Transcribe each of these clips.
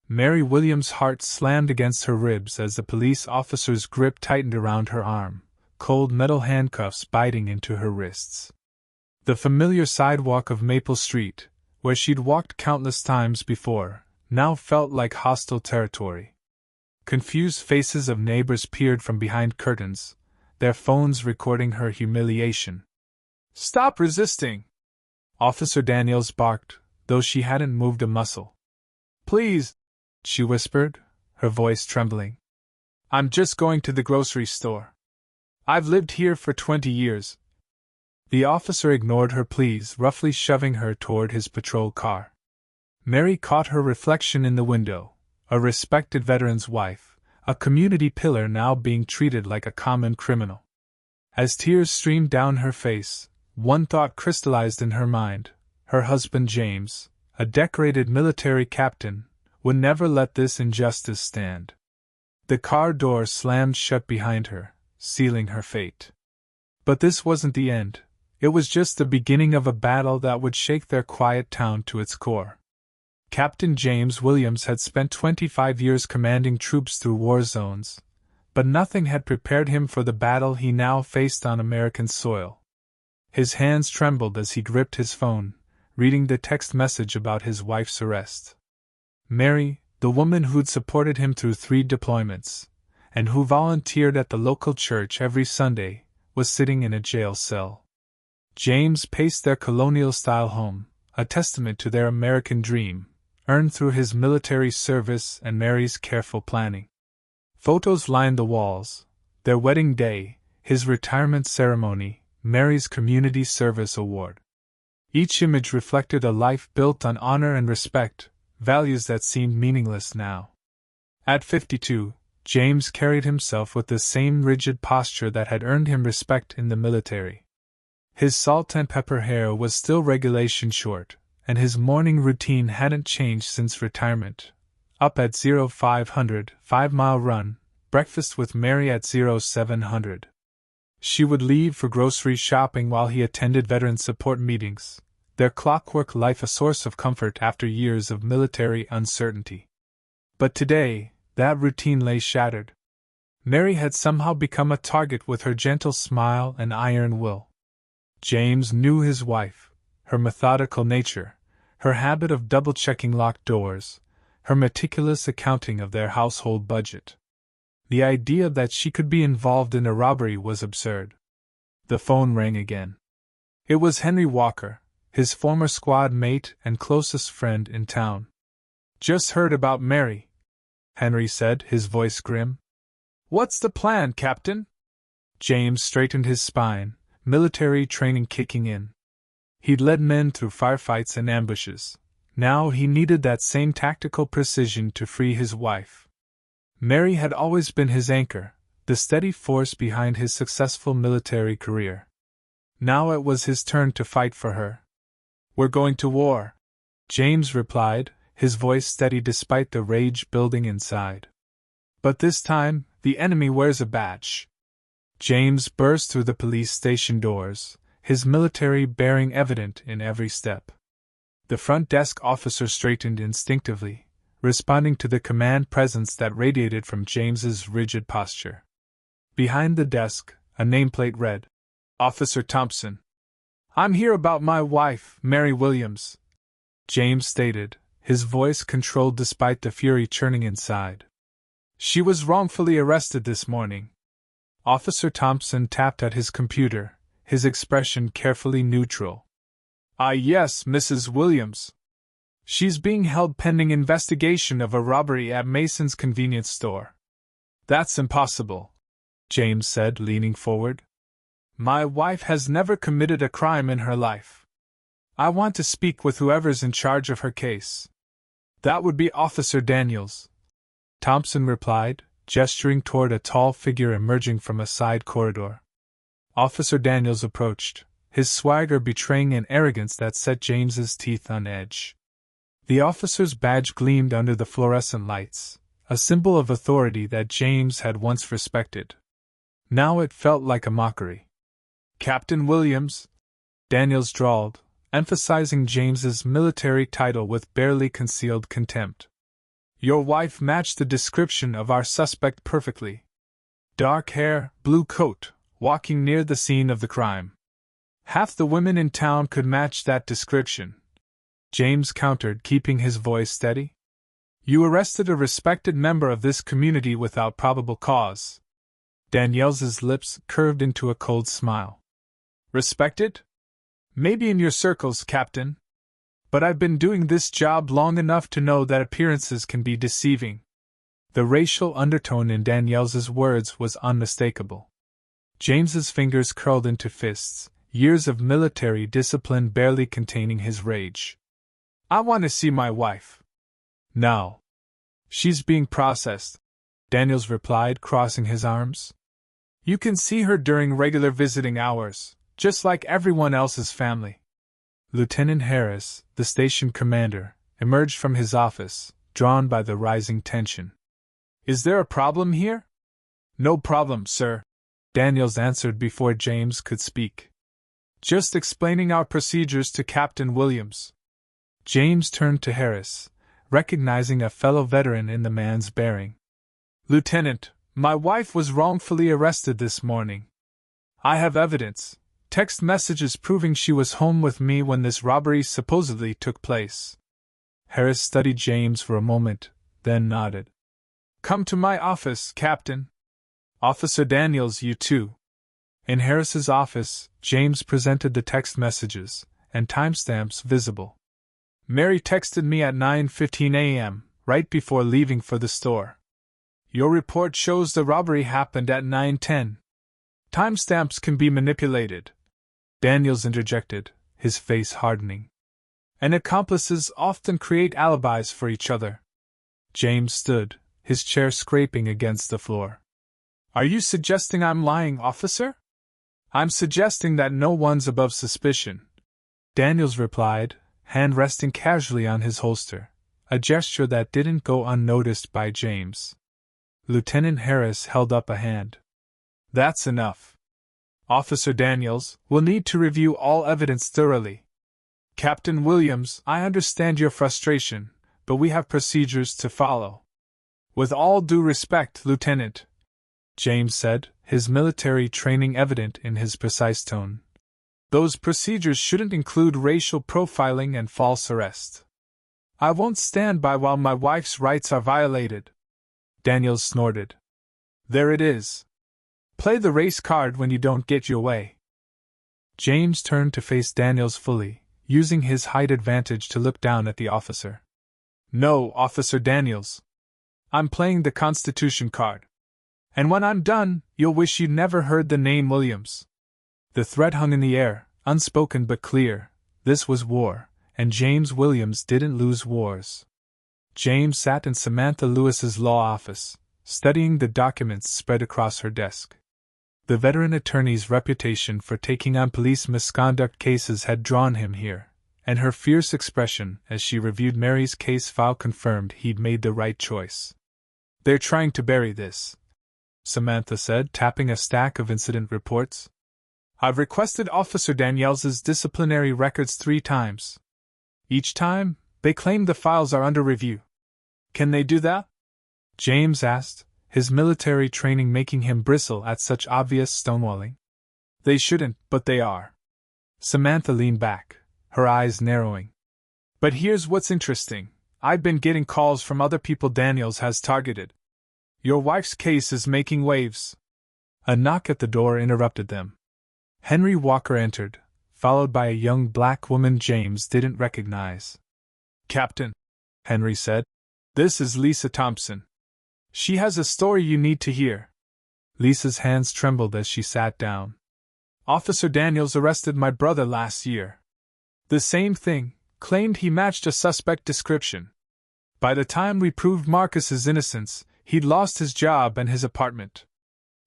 Mary Williams' heart slammed against her ribs as the police officer's grip tightened around her arm, cold metal handcuffs biting into her wrists. The familiar sidewalk of Maple Street, where she'd walked countless times before, now felt like hostile territory. Confused faces of neighbors peered from behind curtains, their phones recording her humiliation. "Stop resisting!" Officer Daniels barked, though she hadn't moved a muscle. "Please," she whispered, her voice trembling. "I'm just going to the grocery store. I've lived here for 20 years. The officer ignored her pleas, roughly shoving her toward his patrol car. Mary caught her reflection in the window, a respected veteran's wife, a community pillar now being treated like a common criminal. As tears streamed down her face, one thought crystallized in her mind: her husband James, a decorated military captain, would never let this injustice stand. The car door slammed shut behind her, sealing her fate. But this wasn't the end. It was just the beginning of a battle that would shake their quiet town to its core. Captain James Williams had spent 25 years commanding troops through war zones, but nothing had prepared him for the battle he now faced on American soil. His hands trembled as he gripped his phone, reading the text message about his wife's arrest. Mary, the woman who'd supported him through 3 deployments, and who volunteered at the local church every Sunday, was sitting in a jail cell. James paced their colonial-style home, a testament to their American dream, earned through his military service and Mary's careful planning. Photos lined the walls: their wedding day, his retirement ceremony, Mary's community service award. Each image reflected a life built on honor and respect, values that seemed meaningless now. At 52, James carried himself with the same rigid posture that had earned him respect in the military. His salt and pepper hair was still regulation short, and his morning routine hadn't changed since retirement. Up at 0500, 5-mile run, breakfast with Mary at 0700. She would leave for grocery shopping while he attended veteran support meetings, their clockwork life a source of comfort after years of military uncertainty. But today, that routine lay shattered. Mary had somehow become a target with her gentle smile and iron will. James knew his wife, her methodical nature, her habit of double-checking locked doors, her meticulous accounting of their household budget. The idea that she could be involved in a robbery was absurd. The phone rang again. It was Henry Walker, his former squad mate and closest friend in town. "Just heard about Mary," Henry said, his voice grim. "What's the plan, Captain?" James straightened his spine, military training kicking in. He'd led men through firefights and ambushes. Now he needed that same tactical precision to free his wife. Mary had always been his anchor, the steady force behind his successful military career. Now it was his turn to fight for her. "We're going to war," James replied, his voice steady despite the rage building inside. "But this time, the enemy wears a badge." James burst through the police station doors, his military bearing evident in every step. The front desk officer straightened instinctively, responding to the command presence that radiated from James's rigid posture. Behind the desk, a nameplate read, "Officer Thompson." "I'm here about my wife, Mary Williams," James stated, his voice controlled despite the fury churning inside. "She was wrongfully arrested this morning." Officer Thompson tapped at his computer, his expression carefully neutral. "Ah, yes, Mrs. Williams. She's being held pending investigation of a robbery at Mason's convenience store." "That's impossible," James said, leaning forward. "My wife has never committed a crime in her life. I want to speak with whoever's in charge of her case." "That would be Officer Daniels," Thompson replied, gesturing toward a tall figure emerging from a side corridor. Officer Daniels approached, his swagger betraying an arrogance that set James's teeth on edge. The officer's badge gleamed under the fluorescent lights, a symbol of authority that James had once respected. Now it felt like a mockery. "Captain Williams," Daniels drawled, emphasizing James's military title with barely concealed contempt. Your wife matched the description of our suspect perfectly. Dark hair, blue coat, walking near the scene of the crime. Half the women in town could match that description," James countered, keeping his voice steady. "You arrested a respected member of this community without probable cause." Danielle's lips curved into a cold smile. "Respected? Maybe in your circles, Captain. But I've been doing this job long enough to know that appearances can be deceiving." The racial undertone in Danielle's words was unmistakable. James's fingers curled into fists, years of military discipline barely containing his rage. "I want to see my wife." "Now." "She's being processed," Daniels replied, crossing his arms. "You can see her during regular visiting hours, just like everyone else's family." Lieutenant Harris, the station commander, emerged from his office, drawn by the rising tension. "Is there a problem here?" "No problem, sir," Daniels answered before James could speak. "Just explaining our procedures to Captain Williams." James turned to Harris, recognizing a fellow veteran in the man's bearing. "Lieutenant, my wife was wrongfully arrested this morning. I have evidence, text messages proving she was home with me when this robbery supposedly took place." Harris studied James for a moment, then nodded. "Come to my office, Captain. Officer Daniels, you too." In Harris's office, James presented the text messages, and timestamps visible. "Mary texted me at 9:15 a.m., right before leaving for the store. Your report shows the robbery happened at 9:10. Timestamps can be manipulated," Daniels interjected, his face hardening. "And accomplices often create alibis for each other." James stood, his chair scraping against the floor. "Are you suggesting I'm lying, officer?" "I'm suggesting that no one's above suspicion," Daniels replied, hand resting casually on his holster, a gesture that didn't go unnoticed by James. Lieutenant Harris held up a hand. "That's enough. Officer Daniels, we'll need to review all evidence thoroughly. Captain Williams, I understand your frustration, but we have procedures to follow." "With all due respect, Lieutenant," James said, his military training evident in his precise tone, "those procedures shouldn't include racial profiling and false arrest. I won't stand by while my wife's rights are violated." Daniels snorted. "There it is. Play the race card when you don't get your way." James turned to face Daniels fully, using his height advantage to look down at the officer. "No, Officer Daniels. I'm playing the Constitution card. And when I'm done, you'll wish you'd never heard the name Williams." The threat hung in the air, unspoken but clear. This was war, and James Williams didn't lose wars. James sat in Samantha Lewis's law office, studying the documents spread across her desk. The veteran attorney's reputation for taking on police misconduct cases had drawn him here, and her fierce expression as she reviewed Mary's case file confirmed he'd made the right choice. "They're trying to bury this," Samantha said, tapping a stack of incident reports. "I've requested Officer Daniels's disciplinary records 3 times. Each time, they claim the files are under review. Can they do that?" James asked, his military training making him bristle at such obvious stonewalling. "They shouldn't, but they are." Samantha leaned back, her eyes narrowing. "But here's what's interesting. I've been getting calls from other people Daniels has targeted. Your wife's case is making waves." A knock at the door interrupted them. Henry Walker entered, followed by a young black woman James didn't recognize. "Captain," Henry said, "this is Lisa Thompson. She has a story you need to hear." Lisa's hands trembled as she sat down. "Officer Daniels arrested my brother last year. The same thing, claimed he matched a suspect description. By the time we proved Marcus's innocence, he'd lost his job and his apartment."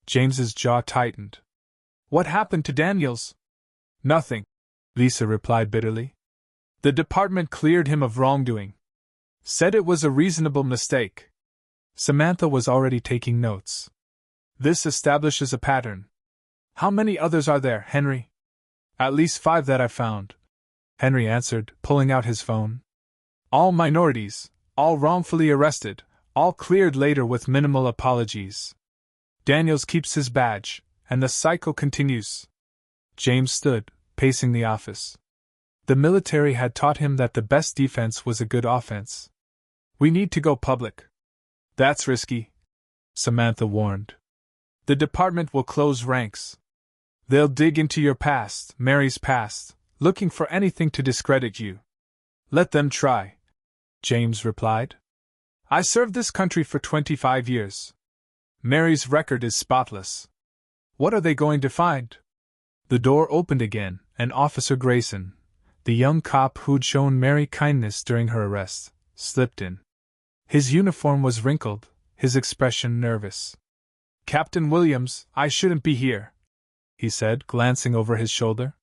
James's jaw tightened. "What happened to Daniels?" "Nothing," Lisa replied bitterly. "The department cleared him of wrongdoing. Said it was a reasonable mistake." Samantha was already taking notes. "This establishes a pattern. How many others are there, Henry?" "At least 5 that I've found," Henry answered, pulling out his phone. "All minorities, all wrongfully arrested, All cleared later with minimal apologies. Daniels keeps his badge, and the cycle continues. James stood, pacing the office. The military had taught him that the best defense was a good offense. We need to go public. That's risky, Samantha warned. The department will close ranks. They'll dig into your past, Mary's past, looking for anything to discredit you. Let them try, James replied. I served this country for 25 years. Mary's record is spotless. What are they going to find? The door opened again, and Officer Grayson, the young cop who'd shown Mary kindness during her arrest, slipped in. His uniform was wrinkled, his expression nervous. Captain Williams, I shouldn't be here, he said, glancing over his shoulder.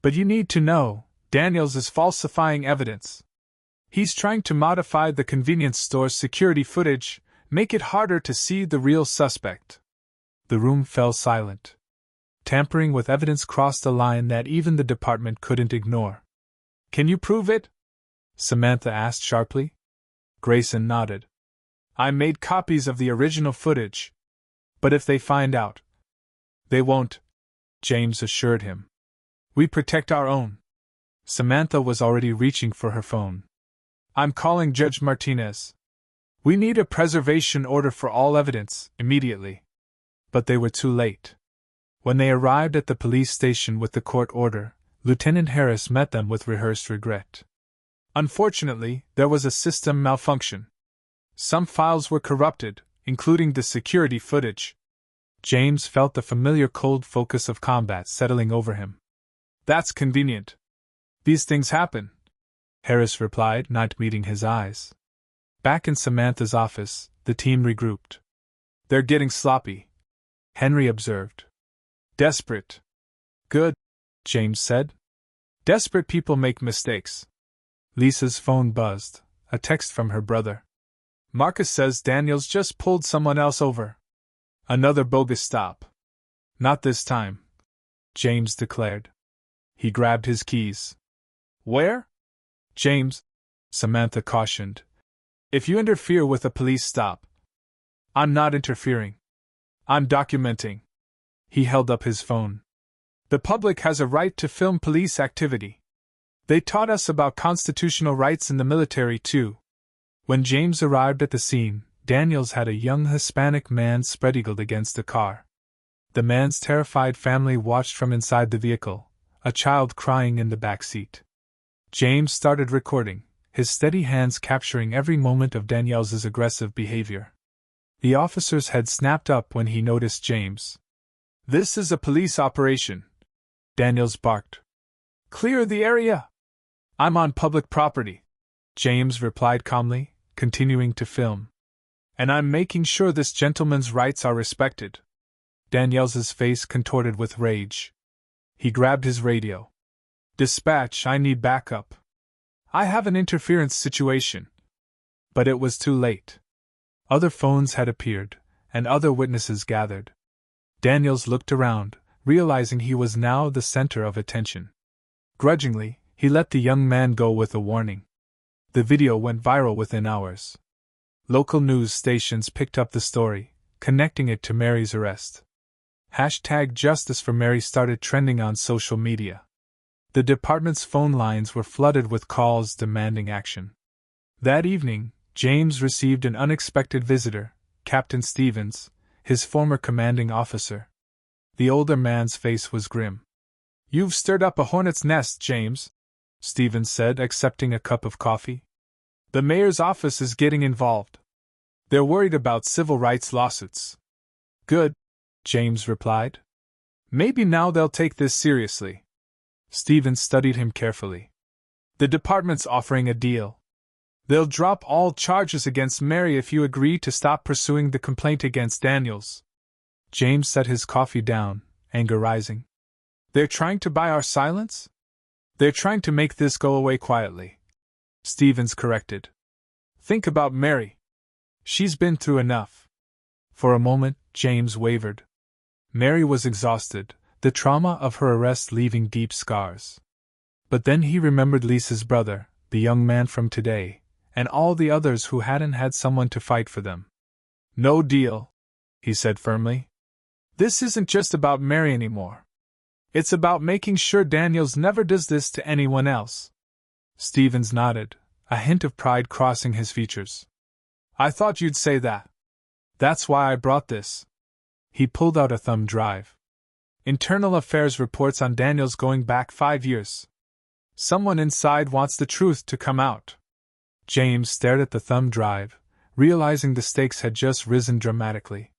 But you need to know, Daniels is falsifying evidence. He's trying to modify the convenience store's security footage, make it harder to see the real suspect. The room fell silent. Tampering with evidence crossed a line that even the department couldn't ignore. Can you prove it? Samantha asked sharply. Grayson nodded. I made copies of the original footage. But if they find out, they won't, James assured him. We protect our own. Samantha was already reaching for her phone. I'm calling Judge Martinez. We need a preservation order for all evidence, immediately. But they were too late. When they arrived at the police station with the court order, Lieutenant Harris met them with rehearsed regret. Unfortunately, there was a system malfunction. Some files were corrupted, including the security footage. James felt the familiar cold focus of combat settling over him. That's convenient. These things happen, Harris replied, not meeting his eyes. Back in Samantha's office, the team regrouped. They're getting sloppy, Henry observed. Desperate. Good, James said. Desperate people make mistakes. Lisa's phone buzzed, a text from her brother. Marcus says Daniels just pulled someone else over. Another bogus stop. Not this time, James declared. He grabbed his keys. Where? James, Samantha cautioned. If you interfere with a police stop. I'm not interfering. I'm documenting. He held up his phone. The public has a right to film police activity. They taught us about constitutional rights in the military, too. When James arrived at the scene, Daniels had a young Hispanic man spread-eagled against a car. The man's terrified family watched from inside the vehicle, a child crying in the back seat. James started recording, his steady hands capturing every moment of Daniels's aggressive behavior. The officer's head snapped up when he noticed James. This is a police operation, Daniels barked. Clear the area! I'm on public property, James replied calmly, continuing to film. And I'm making sure this gentleman's rights are respected. Daniels's face contorted with rage. He grabbed his radio. Dispatch, I need backup. I have an interference situation. But it was too late. Other phones had appeared, and other witnesses gathered. Daniels looked around, realizing he was now the center of attention. Grudgingly, he let the young man go with a warning. The video went viral within hours. Local news stations picked up the story, connecting it to Mary's arrest. #Justice for Mary started trending on social media. The department's phone lines were flooded with calls demanding action. That evening, James received an unexpected visitor, Captain Stevens, his former commanding officer. The older man's face was grim. You've stirred up a hornet's nest, James, Stevens said, accepting a cup of coffee. The mayor's office is getting involved. They're worried about civil rights lawsuits. Good, James replied. Maybe now they'll take this seriously. Stevens studied him carefully. The department's offering a deal. They'll drop all charges against Mary if you agree to stop pursuing the complaint against Daniels. James set his coffee down, anger rising. They're trying to buy our silence? They're trying to make this go away quietly, Stevens corrected. Think about Mary. She's been through enough. For a moment, James wavered. Mary was exhausted, the trauma of her arrest leaving deep scars. But then he remembered Lisa's brother, the young man from today, and all the others who hadn't had someone to fight for them. No deal, he said firmly. This isn't just about Mary anymore. It's about making sure Daniels never does this to anyone else. Stevens nodded, a hint of pride crossing his features. I thought you'd say that. That's why I brought this. He pulled out a thumb drive. Internal Affairs reports on Daniels going back 5 years. Someone inside wants the truth to come out. James stared at the thumb drive, realizing the stakes had just risen dramatically.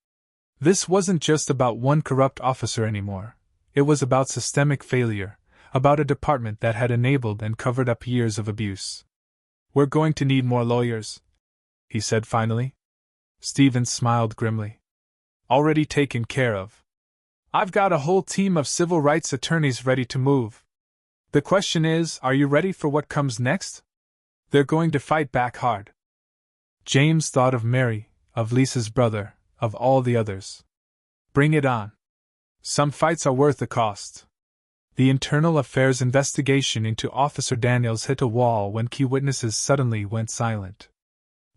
This wasn't just about one corrupt officer anymore. It was about systemic failure, about a department that had enabled and covered up years of abuse. We're going to need more lawyers, he said finally. Stevens smiled grimly. Already taken care of. I've got a whole team of civil rights attorneys ready to move. The question is, are you ready for what comes next? They're going to fight back hard. James thought of Mary, of Lisa's brother, of all the others. Bring it on. Some fights are worth the cost. The Internal Affairs investigation into Officer Daniels hit a wall when key witnesses suddenly went silent.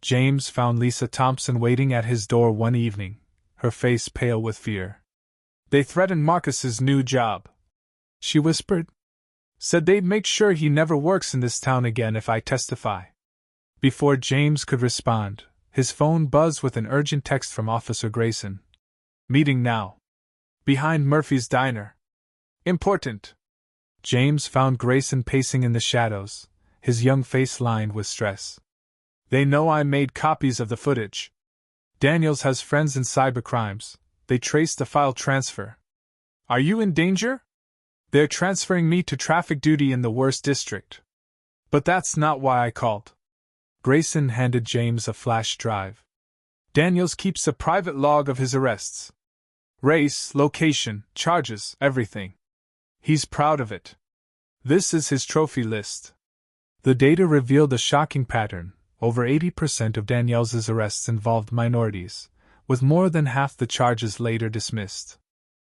James found Lisa Thompson waiting at his door one evening, her face pale with fear. They threatened Marcus's new job, she whispered. Said they'd make sure he never works in this town again if I testify. Before James could respond, his phone buzzed with an urgent text from Officer Grayson. Meeting now. Behind Murphy's Diner. Important. James found Grayson pacing in the shadows, his young face lined with stress. They know I made copies of the footage. Daniels has friends in cybercrimes. They traced the file transfer. Are you in danger? They're transferring me to traffic duty in the worst district. But that's not why I called. Grayson handed James a flash drive. Daniels keeps a private log of his arrests. Race, location, charges, everything. He's proud of it. This is his trophy list. The data revealed a shocking pattern. Over 80% of Daniels' arrests involved minorities, with more than half the charges later dismissed.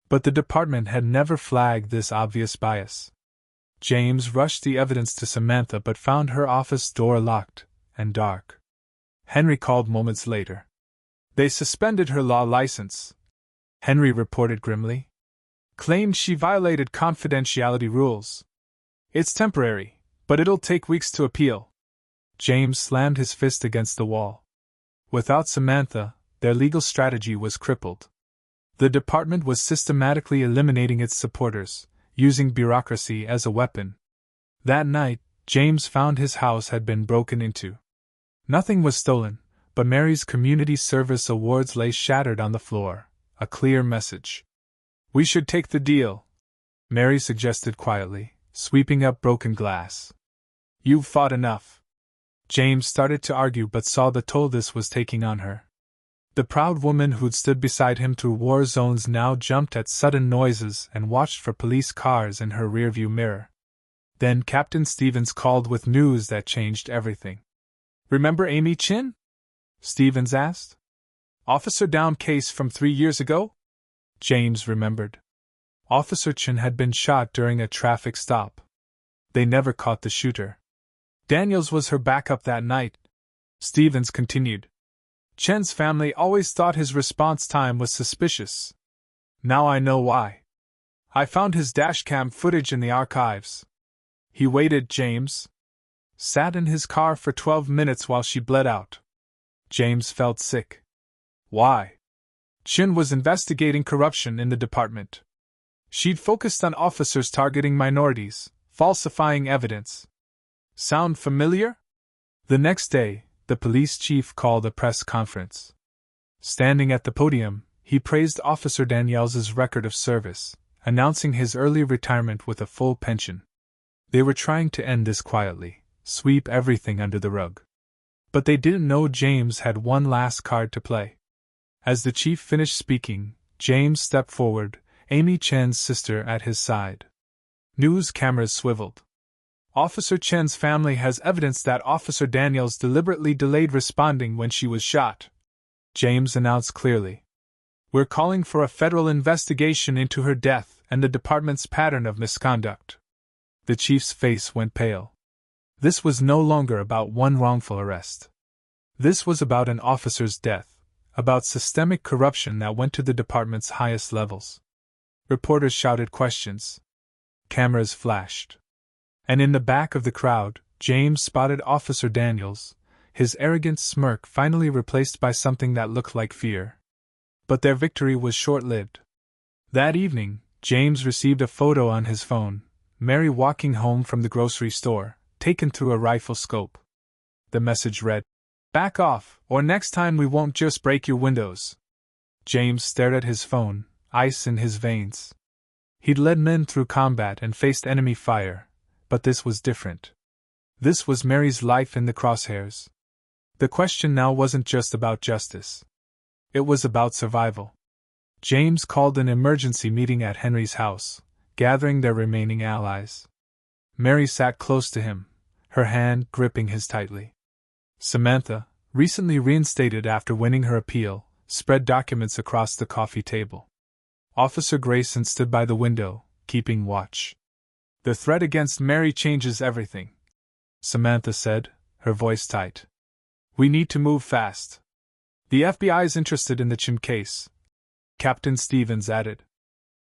But the department had never flagged this obvious bias. James rushed the evidence to Samantha but found her office door locked and dark. Henry called moments later. They suspended her law license, Henry reported grimly. Claimed she violated confidentiality rules. It's temporary, but it'll take weeks to appeal. James slammed his fist against the wall. Without Samantha, their legal strategy was crippled. The department was systematically eliminating its supporters, using bureaucracy as a weapon. That night, James found his house had been broken into. Nothing was stolen, but Mary's community service awards lay shattered on the floor, a clear message. We should take the deal, Mary suggested quietly, sweeping up broken glass. You've fought enough. James started to argue but saw the toll this was taking on her. The proud woman who'd stood beside him through war zones now jumped at sudden noises and watched for police cars in her rearview mirror. Then Captain Stevens called with news that changed everything. Remember Amy Chin? Stevens asked. Officer Down case from 3 years ago? James remembered. Officer Chin had been shot during a traffic stop. They never caught the shooter. Daniels was her backup that night, Stevens continued. Chen's family always thought his response time was suspicious. Now I know why. I found his dashcam footage in the archives. He waited, James. Sat in his car for 12 minutes while she bled out. James felt sick. Why? Chin was investigating corruption in the department. She'd focused on officers targeting minorities, falsifying evidence. Sound familiar? The next day, the police chief called a press conference. Standing at the podium, he praised Officer Daniels' record of service, announcing his early retirement with a full pension. They were trying to end this quietly, sweep everything under the rug. But they didn't know James had one last card to play. As the chief finished speaking, James stepped forward, Amy Chen's sister at his side. News cameras swiveled. Officer Chen's family has evidence that Officer Daniels deliberately delayed responding when she was shot, James announced clearly. We're calling for a federal investigation into her death and the department's pattern of misconduct. The chief's face went pale. This was no longer about one wrongful arrest. This was about an officer's death, about systemic corruption that went to the department's highest levels. Reporters shouted questions. Cameras flashed. And in the back of the crowd, James spotted Officer Daniels, his arrogant smirk finally replaced by something that looked like fear. But their victory was short-lived. That evening, James received a photo on his phone, Mary walking home from the grocery store, taken through a rifle scope. The message read, "Back off, or next time we won't just break your windows." James stared at his phone, ice in his veins. He'd led men through combat and faced enemy fire, but this was different. This was Mary's life in the crosshairs. The question now wasn't just about justice. It was about survival. James called an emergency meeting at Henry's house, gathering their remaining allies. Mary sat close to him, her hand gripping his tightly. Samantha, recently reinstated after winning her appeal, spread documents across the coffee table. Officer Grayson stood by the window, keeping watch. "The threat against Mary changes everything," Samantha said, her voice tight. "We need to move fast. The FBI is interested in the Chin case," Captain Stevens added.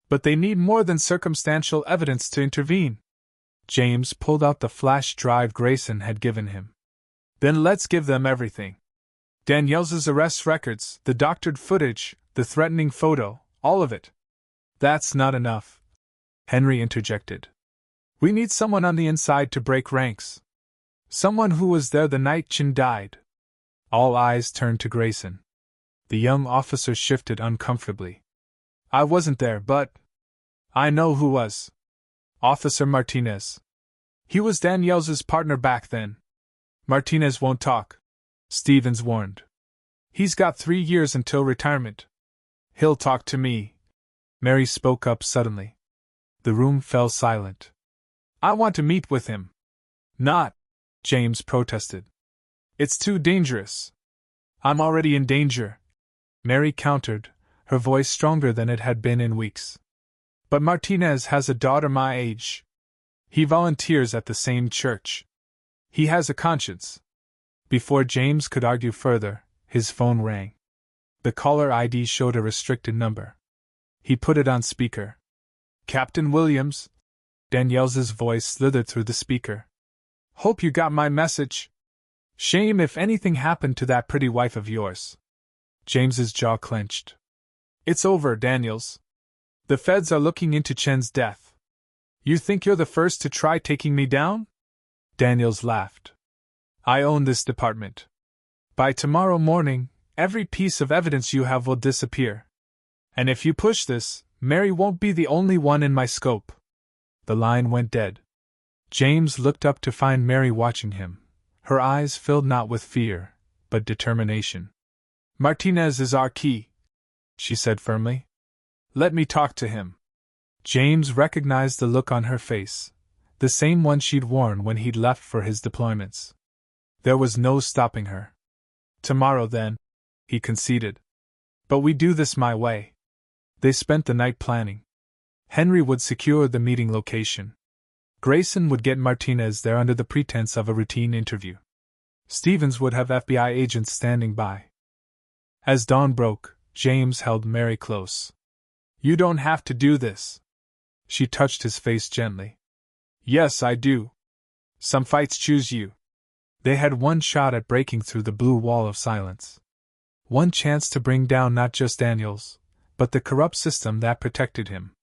"But they need more than circumstantial evidence to intervene." James pulled out the flash drive Grayson had given him. "Then let's give them everything. Danielle's arrest records, the doctored footage, the threatening photo, all of it." "That's not enough," Henry interjected. "We need someone on the inside to break ranks. Someone who was there the night Chin died." All eyes turned to Grayson. The young officer shifted uncomfortably. "I wasn't there, but I know who was. Officer Martinez. He was Danielle's partner back then." "Martinez won't talk," Stevens warned. "He's got 3 years until retirement." "He'll talk to me," Mary spoke up suddenly. The room fell silent. "I want to meet with him." "Not," James protested. "It's too dangerous." "I'm already in danger," Mary countered, her voice stronger than it had been in weeks. "But Martinez has a daughter my age. He volunteers at the same church. He has a conscience." Before James could argue further, his phone rang. The caller ID showed a restricted number. He put it on speaker. "Captain Williams?" Danielle's voice slithered through the speaker. "Hope you got my message. Shame if anything happened to that pretty wife of yours." James's jaw clenched. "It's over, Daniels. The feds are looking into Chen's death. You think you're the first to try taking me down?" Daniels laughed. "I own this department. By tomorrow morning, every piece of evidence you have will disappear. And if you push this, Mary won't be the only one in my scope." The line went dead. James looked up to find Mary watching him, her eyes filled not with fear, but determination. "Martinez is our key," she said firmly. "Let me talk to him." James recognized the look on her face, the same one she'd worn when he'd left for his deployments. There was no stopping her. "Tomorrow, then," he conceded. "But we do this my way." They spent the night planning. Henry would secure the meeting location. Grayson would get Martinez there under the pretense of a routine interview. Stevens would have FBI agents standing by. As dawn broke, James held Mary close. "You don't have to do this." She touched his face gently. "Yes, I do. Some fights choose you." They had one shot at breaking through the blue wall of silence. One chance to bring down not just Daniels, but the corrupt system that protected him.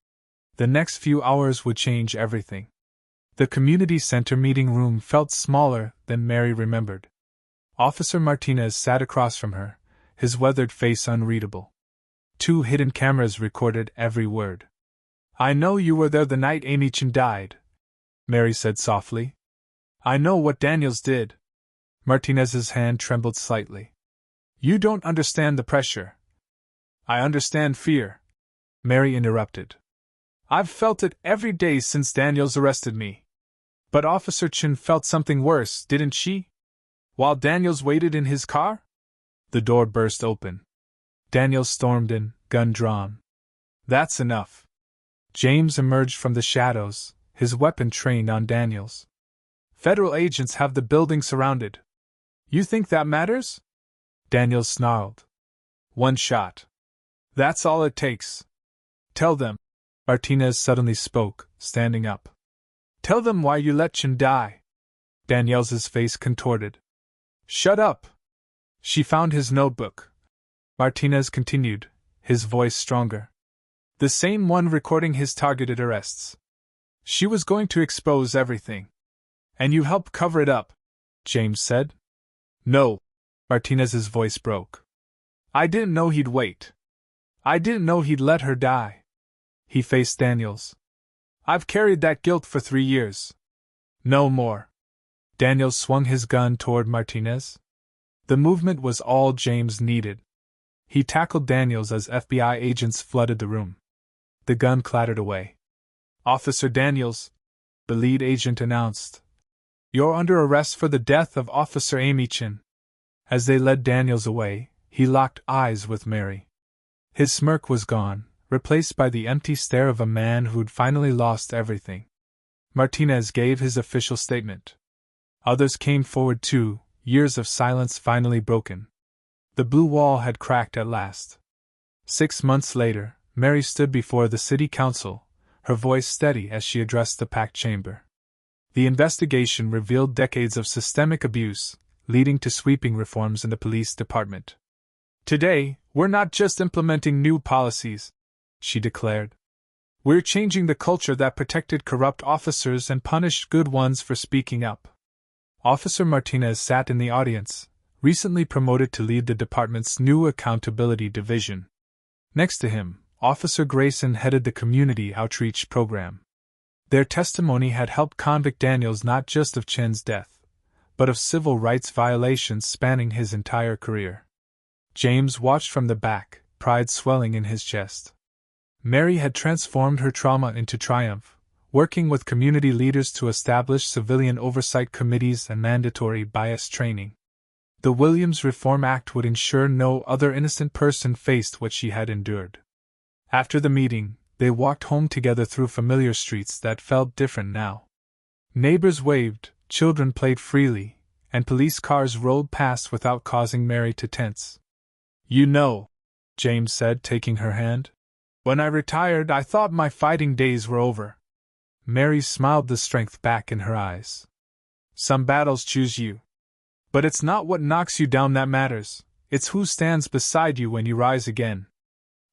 The next few hours would change everything. The community center meeting room felt smaller than Mary remembered. Officer Martinez sat across from her, his weathered face unreadable. 2 hidden cameras recorded every word. "I know you were there the night Amy Chin died," Mary said softly. "I know what Daniels did." Martinez's hand trembled slightly. "You don't understand the pressure." "I understand fear," Mary interrupted. "I've felt it every day since Daniels arrested me." "But Officer Chin felt something worse, didn't she? While Daniels waited in his car?" The door burst open. Daniels stormed in, gun drawn. "That's enough." James emerged from the shadows, his weapon trained on Daniels. Federal agents have the building surrounded. You think that matters? Daniels snarled. One shot. That's all it takes. Tell them. Martinez suddenly spoke, standing up. Tell them why you let Chen die. Daniels's face contorted. Shut up. She found his notebook. Martinez continued, his voice stronger. The same one recording his targeted arrests. She was going to expose everything. And you helped cover it up, James said. No. Martinez's voice broke. I didn't know he'd wait. I didn't know he'd let her die. He faced Daniels. I've carried that guilt for 3 years. No more. Daniels swung his gun toward Martinez. The movement was all James needed. He tackled Daniels as FBI agents flooded the room. The gun clattered away. Officer Daniels, the lead agent announced. You're under arrest for the death of Officer Amy Chen. As they led Daniels away, he locked eyes with Mary. His smirk was gone, replaced by the empty stare of a man who'd finally lost everything. Martinez gave his official statement. Others came forward too, years of silence finally broken. The blue wall had cracked at last. 6 months later, Mary stood before the city council, her voice steady as she addressed the packed chamber. The investigation revealed decades of systemic abuse, leading to sweeping reforms in the police department. Today, we're not just implementing new policies, she declared. We're changing the culture that protected corrupt officers and punished good ones for speaking up. Officer Martinez sat in the audience, recently promoted to lead the department's new accountability division. Next to him, Officer Grayson headed the community outreach program. Their testimony had helped convict Daniels not just of Chen's death, but of civil rights violations spanning his entire career. James watched from the back, pride swelling in his chest. Mary had transformed her trauma into triumph, working with community leaders to establish civilian oversight committees and mandatory bias training. The Williams Reform Act would ensure no other innocent person faced what she had endured. After the meeting, they walked home together through familiar streets that felt different now. Neighbors waved, children played freely, and police cars rolled past without causing Mary to tense. You know, James said, taking her hand. When I retired, I thought my fighting days were over. Mary smiled, the strength back in her eyes. Some battles choose you. But it's not what knocks you down that matters, it's who stands beside you when you rise again.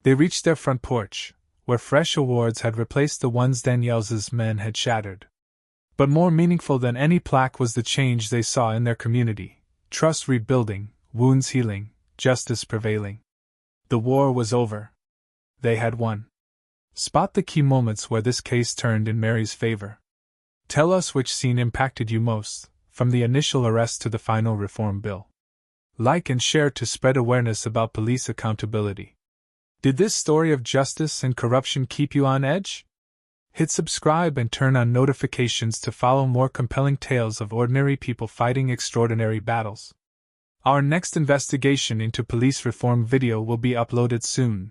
They reached their front porch, where fresh awards had replaced the ones Daniels's men had shattered. But more meaningful than any plaque was the change they saw in their community: trust rebuilding, wounds healing, justice prevailing. The war was over. They had won. Spot the key moments where this case turned in Mary's favor. Tell us which scene impacted you most, from the initial arrest to the final reform bill. Like and share to spread awareness about police accountability. Did this story of justice and corruption keep you on edge? Hit subscribe and turn on notifications to follow more compelling tales of ordinary people fighting extraordinary battles. Our next investigation into police reform video will be uploaded soon.